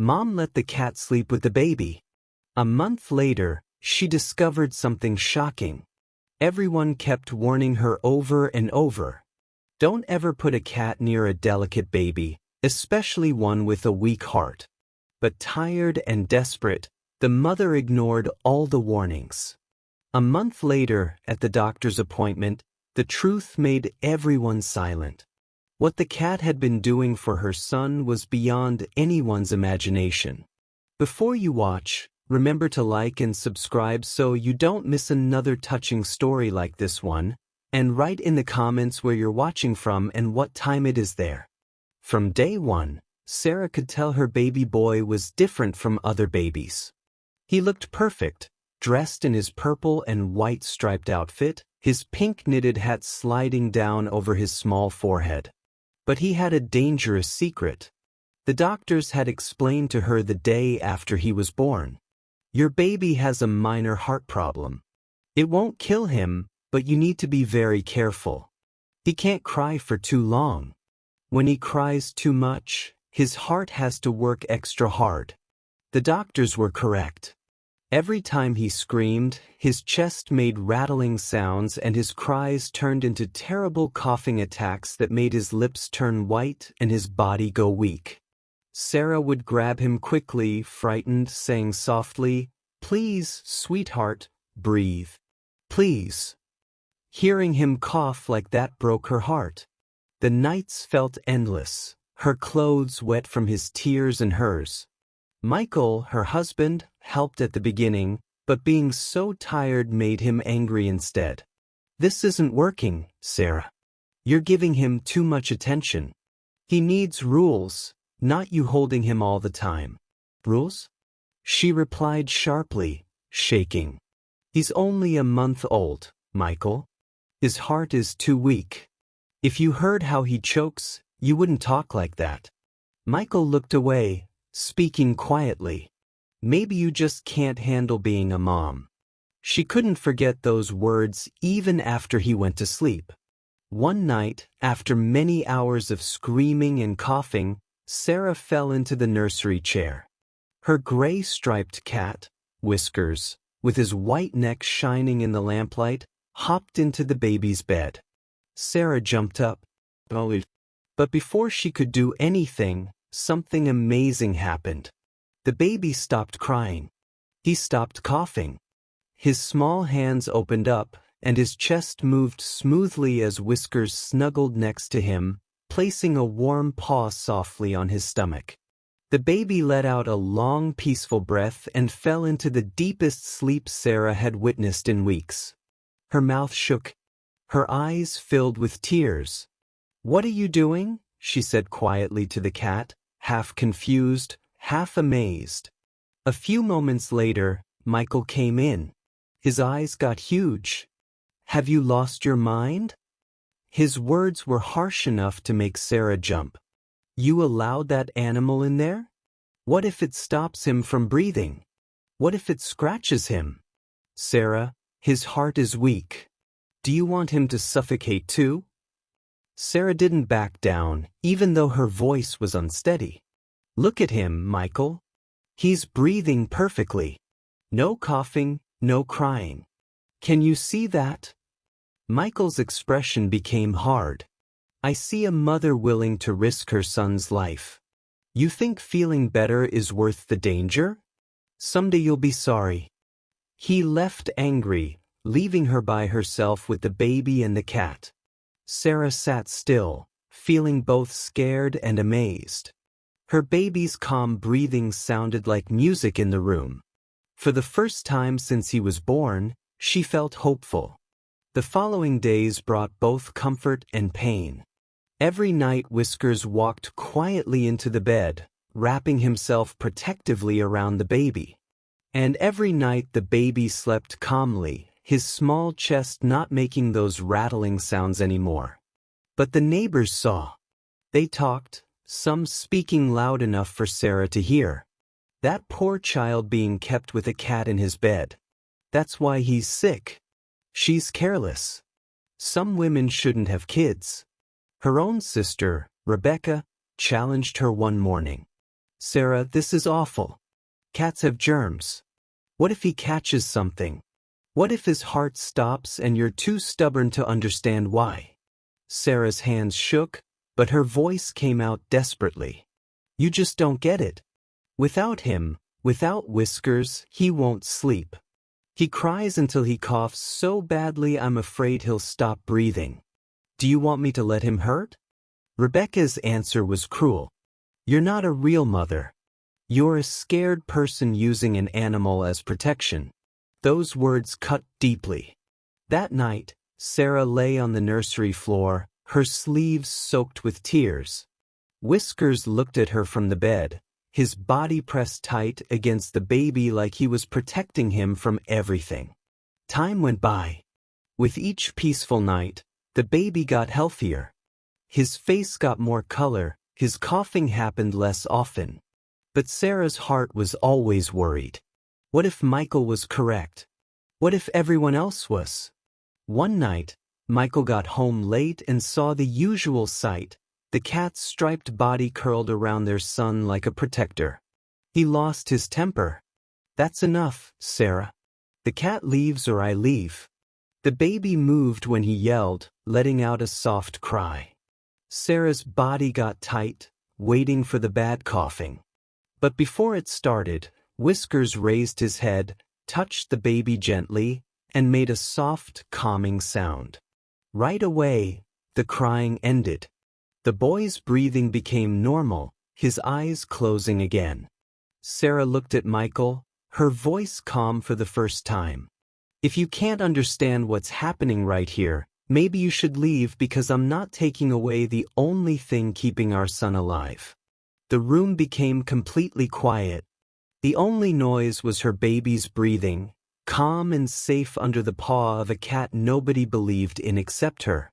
Mom let the cat sleep with the baby. A month later, she discovered something shocking. Everyone kept warning her over and over. Don't ever put a cat near a delicate baby, especially one with a weak heart. But tired and desperate, the mother ignored all the warnings. A month later, at the doctor's appointment, the truth made everyone silent. What the cat had been doing for her son was beyond anyone's imagination. Before you watch, remember to like and subscribe so you don't miss another touching story like this one, and write in the comments where you're watching from and what time it is there. From day one, Sarah could tell her baby boy was different from other babies. He looked perfect, dressed in his purple and white striped outfit, his pink knitted hat sliding down over his small forehead. But he had a dangerous secret. The doctors had explained to her the day after he was born. Your baby has a minor heart problem. It won't kill him, but you need to be very careful. He can't cry for too long. When he cries too much, his heart has to work extra hard. The doctors were correct. Every time he screamed, his chest made rattling sounds and his cries turned into terrible coughing attacks that made his lips turn white and his body go weak. Sarah would grab him quickly, frightened, saying softly, "Please, sweetheart, breathe. Please." Hearing him cough like that broke her heart. The nights felt endless, her clothes wet from his tears and hers. Michael, her husband, helped at the beginning, but being so tired made him angry instead. "This isn't working, Sarah. You're giving him too much attention. He needs rules, not you holding him all the time." "Rules?" she replied sharply, shaking. "He's only a month old, Michael. His heart is too weak. If you heard how he chokes, you wouldn't talk like that." Michael looked away, speaking quietly. "Maybe you just can't handle being a mom." She couldn't forget those words even after he went to sleep. One night, after many hours of screaming and coughing, Sarah fell into the nursery chair. Her gray striped cat, Whiskers, with his white neck shining in the lamplight, hopped into the baby's bed. Sarah jumped up. But before she could do anything, something amazing happened. The baby stopped crying. He stopped coughing. His small hands opened up, and his chest moved smoothly as Whiskers snuggled next to him, placing a warm paw softly on his stomach. The baby let out a long, peaceful breath and fell into the deepest sleep Sarah had witnessed in weeks. Her mouth shook. Her eyes filled with tears. "What are you doing?" she said quietly to the cat, half confused, half amazed. A few moments later, Michael came in. His eyes got huge. "Have you lost your mind?" His words were harsh enough to make Sarah jump. "You allowed that animal in there? What if it stops him from breathing? What if it scratches him?" "Sarah, his heart is weak. Do you want him to suffocate too?" Sarah didn't back down, even though her voice was unsteady. "Look at him, Michael. He's breathing perfectly. No coughing, no crying. Can you see that?" Michael's expression became hard. "I see a mother willing to risk her son's life. You think feeling better is worth the danger? Someday you'll be sorry." He left angry, leaving her by herself with the baby and the cat. Sarah sat still, feeling both scared and amazed. Her baby's calm breathing sounded like music in the room. For the first time since he was born, she felt hopeful. The following days brought both comfort and pain. Every night Whiskers walked quietly into the bed, wrapping himself protectively around the baby. And every night the baby slept calmly, his small chest not making those rattling sounds anymore. But the neighbors saw. They talked, some speaking loud enough for Sarah to hear. "That poor child being kept with a cat in his bed. That's why he's sick. She's careless. Some women shouldn't have kids." Her own sister, Rebecca, challenged her one morning. Sarah, this is awful. Cats have germs. What if he catches something? What if his heart stops and you're too stubborn to understand why? Sarah's hands shook, but her voice came out desperately. You just don't get it. Without him, without Whiskers, he won't sleep. He cries until he coughs so badly I'm afraid he'll stop breathing. Do you want me to let him hurt? Rebecca's answer was cruel. You're not a real mother. You're a scared person using an animal as protection. Those words cut deeply. That night, Sarah lay on the nursery floor, her sleeves soaked with tears. Whiskers looked at her from the bed, his body pressed tight against the baby like he was protecting him from everything. Time went by. With each peaceful night, the baby got healthier. His face got more color, his coughing happened less often. But Sarah's heart was always worried. What if Michael was correct? What if everyone else was? One night, Michael got home late and saw the usual sight, the cat's striped body curled around their son like a protector. He lost his temper. That's enough, Sarah. The cat leaves or I leave. The baby moved when he yelled, letting out a soft cry. Sarah's body got tight, waiting for the bad coughing. But before it started, Whiskers raised his head, touched the baby gently, and made a soft, calming sound. Right away, the crying ended. The boy's breathing became normal, his eyes closing again. Sarah looked at Michael, her voice calm for the first time. If you can't understand what's happening right here, maybe you should leave because I'm not taking away the only thing keeping our son alive. The room became completely quiet. The only noise was her baby's breathing, calm and safe under the paw of a cat nobody believed in except her.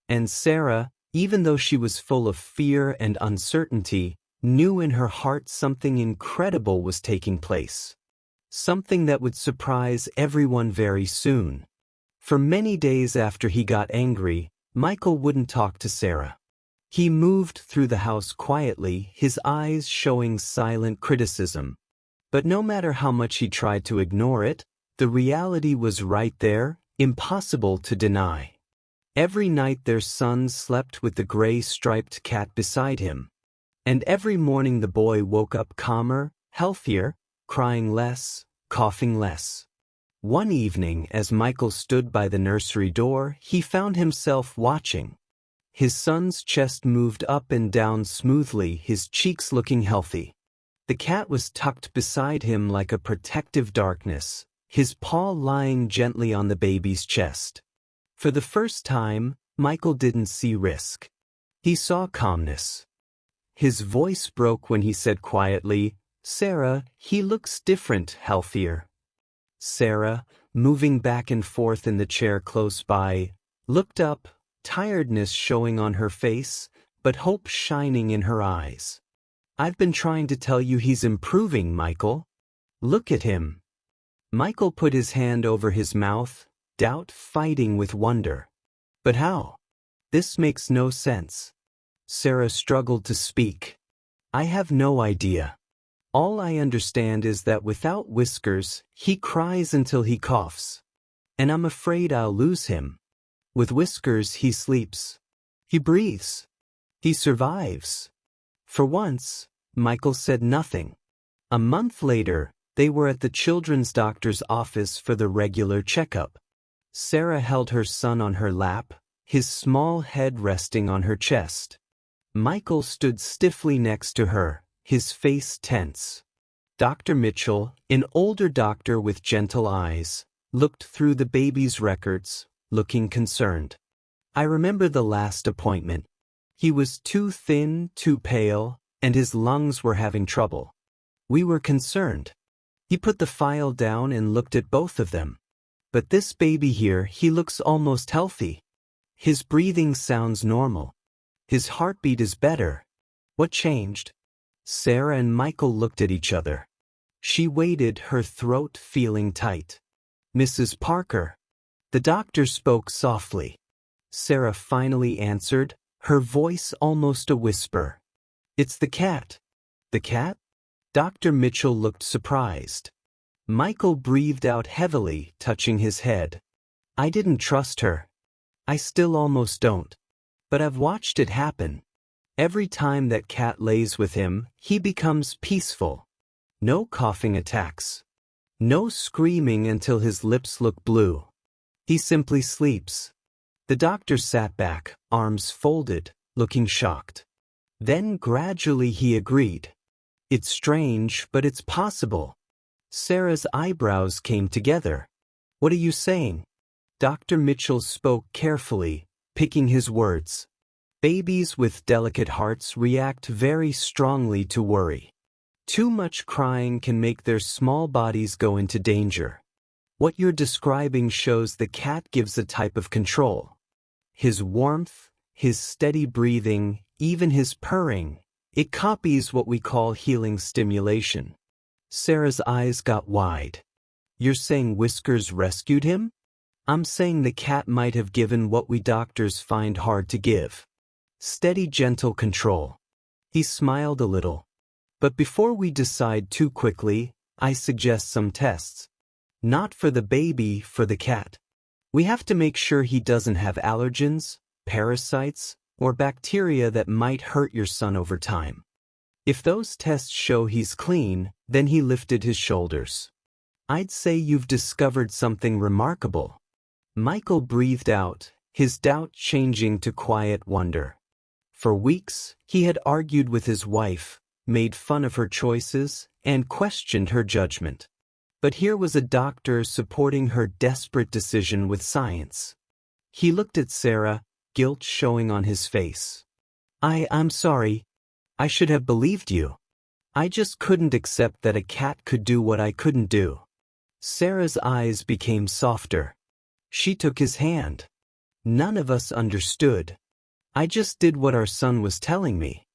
And Sarah, even though she was full of fear and uncertainty, knew in her heart something incredible was taking place. Something that would surprise everyone very soon. For many days after he got angry, Michael wouldn't talk to Sarah. He moved through the house quietly, his eyes showing silent criticism. But no matter how much he tried to ignore it, the reality was right there, impossible to deny. Every night their son slept with the gray striped cat beside him. And every morning the boy woke up calmer, healthier, crying less, coughing less. One evening, as Michael stood by the nursery door, he found himself watching. His son's chest moved up and down smoothly, his cheeks looking healthy. The cat was tucked beside him like a protective darkness, his paw lying gently on the baby's chest. For the first time, Michael didn't see risk. He saw calmness. His voice broke when he said quietly, "Sarah, he looks different, healthier." Sarah, moving back and forth in the chair close by, looked up, tiredness showing on her face, but hope shining in her eyes. "I've been trying to tell you he's improving, Michael. Look at him." Michael put his hand over his mouth, doubt fighting with wonder. "But how? This makes no sense." Sarah struggled to speak. "I have no idea. All I understand is that without Whiskers, he cries until he coughs. And I'm afraid I'll lose him. With Whiskers, he sleeps. He breathes. He survives." For once, Michael said nothing. A month later, they were at the children's doctor's office for the regular checkup. Sarah held her son on her lap, his small head resting on her chest. Michael stood stiffly next to her, his face tense. Dr. Mitchell, an older doctor with gentle eyes, looked through the baby's records, looking concerned. "I remember the last appointment. He was too thin, too pale, and his lungs were having trouble. We were concerned." He put the file down and looked at both of them. "But this baby here, he looks almost healthy. His breathing sounds normal. His heartbeat is better. What changed?" Sarah and Michael looked at each other. She waited, her throat feeling tight. "Mrs. Parker." The doctor spoke softly. Sarah finally answered, her voice almost a whisper. "It's the cat." "The cat? Dr. Mitchell looked surprised. Michael breathed out heavily, touching his head. I didn't trust her. I still almost don't. But I've watched it happen. Every time that cat lays with him, he becomes peaceful. No coughing attacks. No screaming until his lips look blue. He simply sleeps. The doctor sat back, arms folded, looking shocked. Then gradually he agreed. It's strange, but it's possible. Sarah's eyebrows came together. What are you saying? Dr. Mitchell spoke carefully, picking his words. Babies with delicate hearts react very strongly to worry. Too much crying can make their small bodies go into danger. What you're describing shows the cat gives a type of control. His warmth, his steady breathing, even his purring, it copies what we call healing stimulation. Sarah's eyes got wide. You're saying Whiskers rescued him? I'm saying the cat might have given what we doctors find hard to give. Steady, gentle control. He smiled a little. But before we decide too quickly, I suggest some tests. Not for the baby, for the cat. We have to make sure he doesn't have allergens, parasites, or bacteria that might hurt your son over time. If those tests show he's clean, then he lifted his shoulders. I'd say you've discovered something remarkable. Michael breathed out, his doubt changing to quiet wonder. For weeks, he had argued with his wife, made fun of her choices, and questioned her judgment. But here was a doctor supporting her desperate decision with science. He looked at Sarah, guilt showing on his face. I'm sorry. I should have believed you. I just couldn't accept that a cat could do what I couldn't do. Sarah's eyes became softer. She took his hand. None of us understood. I just did what our son was telling me.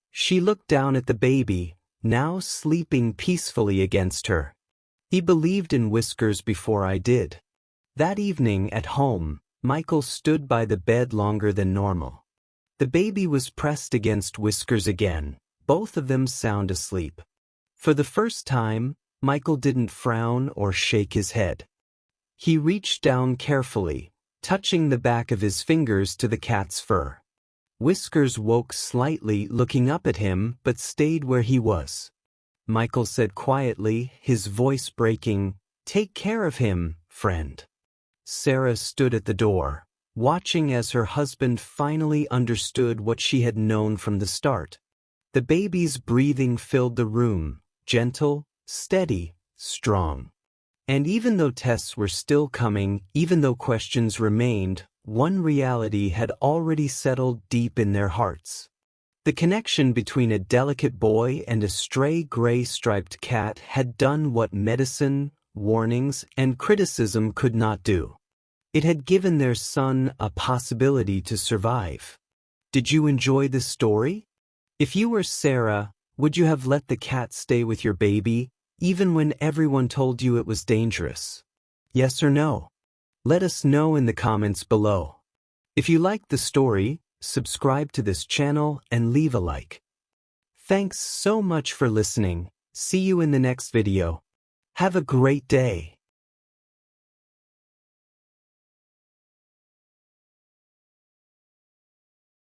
She looked down at the baby, now sleeping peacefully against her. He believed in Whiskers before I did. That evening at home, Michael stood by the bed longer than normal. The baby was pressed against Whiskers again, both of them sound asleep. For the first time, Michael didn't frown or shake his head. He reached down carefully, touching the back of his fingers to the cat's fur. Whiskers woke slightly, looking up at him, but stayed where he was. Michael said quietly, his voice breaking, "Take care of him, friend." Sarah stood at the door, watching as her husband finally understood what she had known from the start. The baby's breathing filled the room, gentle, steady, strong. And even though tests were still coming, even though questions remained, one reality had already settled deep in their hearts. The connection between a delicate boy and a stray gray-striped cat had done what medicine, warnings, and criticism could not do. It had given their son a possibility to survive. Did you enjoy this story? If you were Sarah, would you have let the cat stay with your baby, even when everyone told you it was dangerous? Yes or no? Let us know in the comments below. If you liked the story, subscribe to this channel and leave a like. Thanks so much for listening. See you in the next video. Have a great day.